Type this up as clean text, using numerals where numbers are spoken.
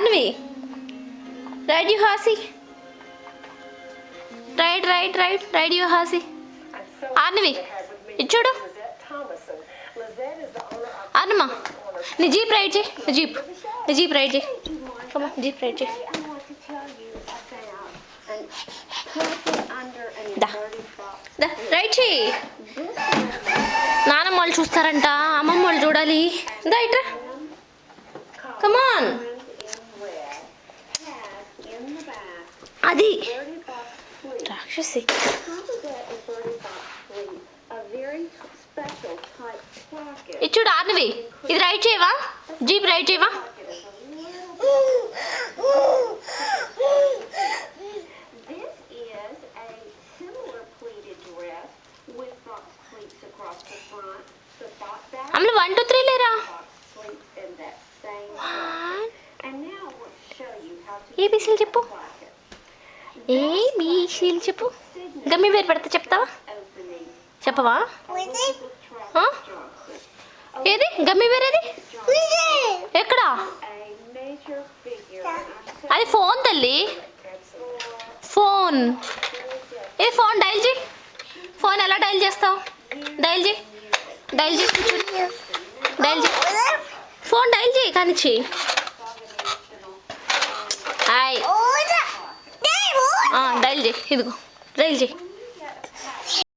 Anvi right you Hasi right you Hasi Anvi ఇచ్చుడు అన్నమా నీ జీప్ రైడ్ చేయి జీప్ రైడ్ చేయి జీప్ రైడ్ చేయి రైట్ చేయి నానమ్మ వాళ్ళు చూస్తారంట అమ్మమ్మ వాళ్ళు చూడాలి దా ఇట్రా కమాన్ అది రాక్షసి ఇచ్చుడు ఆర్నవి ఇది రైట్ చేయవా జీప్ రైట్ చేయవా అమ్మలు 1 2 3 లేరా ఏబీసీలు చెప్పు ఏబీసీలు చెప్పు గమ్మి పేరు పెడితే చెప్తావా చెప్పవా ఏది గమ్మి పేరు ఏది ఎక్కడా అది ఫోన్ తల్లి ఫోన్ ఏ ఫోన్ డైల్ చేయి ఫోన్ ఎలా డైల్ చేస్తావు డైల్ చేయి ఫోన్ డైల్ చేయి కానీ చెయ్యి డైల్ చేయి ఇదిగో డైల్ చేయి